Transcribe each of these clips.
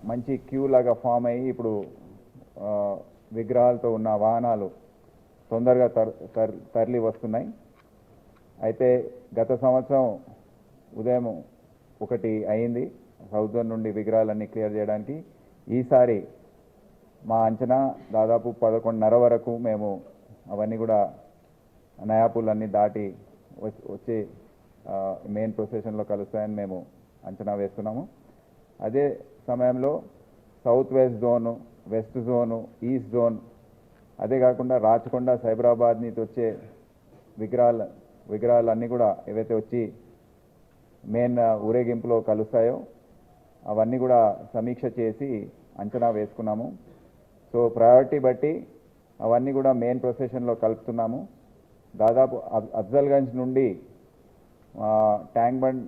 మంచి క్యూ లాగా ఫామ్ అయ్యి ఇప్పుడు విగ్రహాలతో ఉన్న వాహనాలు తొందరగా తరలి వస్తున్నాయి. అయితే గత సంవత్సరం ఉదయం 1 అయింది సౌత్ జోన్ నుండి విగ్రహాలన్నీ క్లియర్ చేయడానికి. ఈసారి మా అంచనా దాదాపు 11:30 వరకు మేము అవన్నీ కూడా నయాపూలన్నీ దాటి వచ్చి మెయిన్ ప్రొసెషన్లో కలుస్తాయని మేము అంచనా వేస్తున్నాము. అదే సమయంలో south west zone, west zone, east zone, అదే కాకుండా రాచకొండ, సైబరాబాద్ నుంచి వచ్చే విగ్రహాలన్నీ కూడా ఏవైతే వచ్చి మెయిన్ ఊరేగింపులో కలుస్తాయో అవన్నీ కూడా సమీక్ష చేసి అంచనా వేసుకున్నాము. సో ప్రయారిటీ బట్టి అవన్నీ కూడా మెయిన్ ప్రొసెషన్లో కలుపుతున్నాము. దాదాపు అఫ్జల్గంజ్ నుండి tank bund,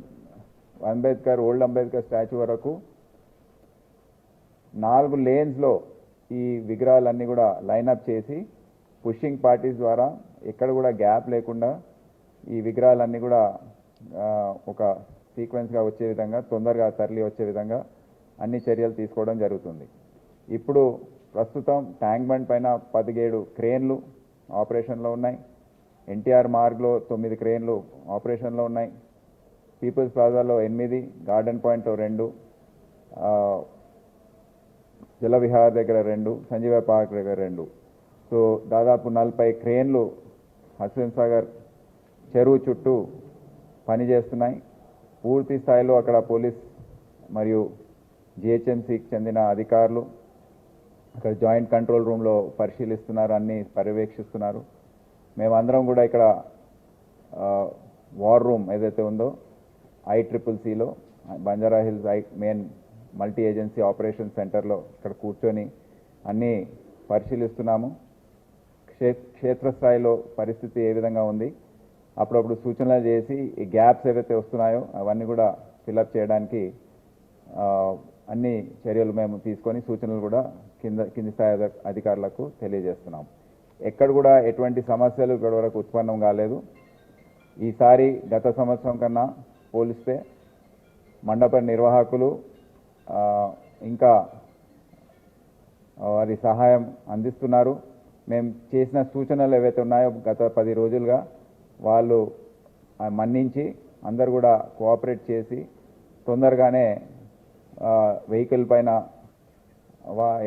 Ambedkar, old Ambedkar statue వరకు 4 లేన్స్లో ఈ విగ్రహాలన్నీ కూడా లైనప్ చేసి పుషింగ్ పార్టీస్ ద్వారా ఎక్కడ కూడా గ్యాప్ లేకుండా ఈ విగ్రహాలన్నీ కూడా ఒక సీక్వెన్స్గా వచ్చే విధంగా, తొందరగా తరలి వచ్చే విధంగా అన్ని చర్యలు తీసుకోవడం జరుగుతుంది. ఇప్పుడు ప్రస్తుతం ట్యాంక్ బండ్ పైన 17 క్రేన్లు ఆపరేషన్లో ఉన్నాయి. ఎన్టీఆర్ మార్గ్లో 9 క్రేన్లు ఆపరేషన్లో ఉన్నాయి. పీపుల్స్ ప్లాజాలో 8, గార్డెన్ పాయింట్లో 2, జలవిహార్ దగ్గర 2, సంజీవ పార్క్ దగ్గర 2. సో దాదాపు 40 క్రేన్లు హసన్ సాగర్ చెరువు చుట్టూ పనిచేస్తున్నాయి. పూర్తి స్థాయిలో అక్కడ పోలీస్ మరియు జిహెచ్ఎంసీకి చెందిన అధికారులు అక్కడ జాయింట్ కంట్రోల్ రూమ్లో పరిశీలిస్తున్నారు, అన్నీ పర్యవేక్షిస్తున్నారు. మేమందరం కూడా ఇక్కడ వార్ రూమ్ ఏదైతే ఉందో ICCCలో Banjara hills main multi agency operation సెంటర్లో ఇక్కడ కూర్చొని అన్నీ పరిశీలిస్తున్నాము. క్షేత్రస్థాయిలో పరిస్థితి ఏ విధంగా ఉంది, అప్పుడప్పుడు సూచనలు చేసి ఈ గ్యాప్స్ ఏవైతే వస్తున్నాయో అవన్నీ కూడా ఫిలప్ చేయడానికి అన్ని చర్యలు మేము తీసుకొని సూచనలు కూడా కింది స్థాయి అధికారులకు తెలియజేస్తున్నాం. ఎక్కడ కూడా ఎటువంటి సమస్యలు ఇప్పటి వరకు ఉత్పన్నం కాలేదు. ఈసారి గత సంవత్సరం కన్నా పోలిస్తే మండప నిర్వాహకులు ఇంకా వారి సహాయం అందిస్తున్నారు. మేము చేసిన సూచనలు ఏవైతే ఉన్నాయో గత 10 రోజులుగా వాళ్ళు మన్నించి అందరు కూడా కోఆపరేట్ చేసి తొందరగానే వెహికల్ పైన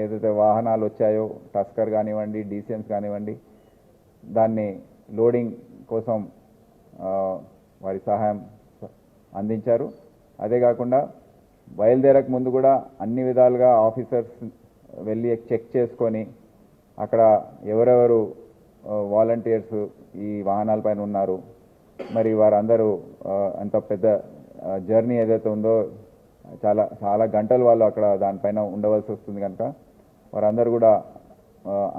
ఏదైతే వాహనాలు వచ్చాయో టస్కర్ కానివ్వండి, డీసీఎన్స్ కానివ్వండి, దాన్ని లోడింగ్ కోసం వారి సహాయం అందించారు. అదే కాకుండా బయలుదేరక ముందు కూడా అన్ని విధాలుగా ఆఫీసర్స్ వెళ్ళి చెక్ చేసుకొని అక్కడ ఎవరెవరు వాలంటీర్స్ ఈ వాహనాలపైన ఉన్నారు, మరి వారందరూ అంత పెద్ద జర్నీ ఏదైతే ఉందో చాలా గంటలు వాళ్ళు అక్కడ దానిపైన ఉండవలసి వస్తుంది కనుక వారందరూ కూడా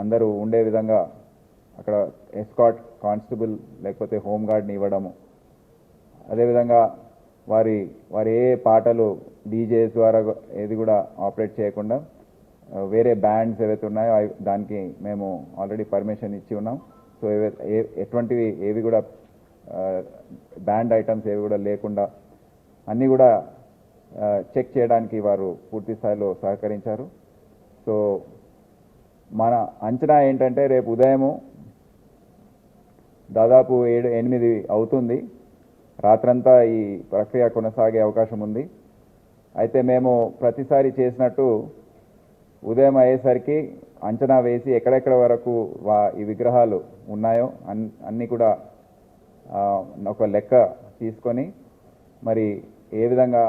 అందరూ ఉండే విధంగా అక్కడ ఎస్కాట్ కానిస్టేబుల్ లేకపోతే హోంగార్డ్ని ఇవ్వడము, అదేవిధంగా వారి ఏ పాటలు డీజేస్ ద్వారా ఏది కూడా ఆపరేట్ చేయకుండా వేరే బ్యాండ్స్ ఏవైతే ఉన్నాయో దానికి మేము ఆల్రెడీ పర్మిషన్ ఇచ్చి ఉన్నాం. సో ఎటువంటివి ఏవి కూడా బ్యాండ్ ఐటమ్స్ ఏవి కూడా లేకుండా అన్నీ కూడా చెక్ చేయడానికి వారు పూర్తి స్థాయిలో సహకరించారు. సో మన అంచనా ఏంటంటే రేపు ఉదయము దాదాపు 7-8 అవుతుంది, రాత్రంతా ఈ ప్రక్రియ కొనసాగే అవకాశం ఉంది. అయితే మేము ప్రతిసారి చేసినట్టు ఉదయం అయ్యేసరికి అంచనా వేసి ఎక్కడెక్కడ వరకు ఈ విగ్రహాలు ఉన్నాయో అన్నీ కూడా ఒక లెక్క తీసుకొని మరి ఏ విధంగా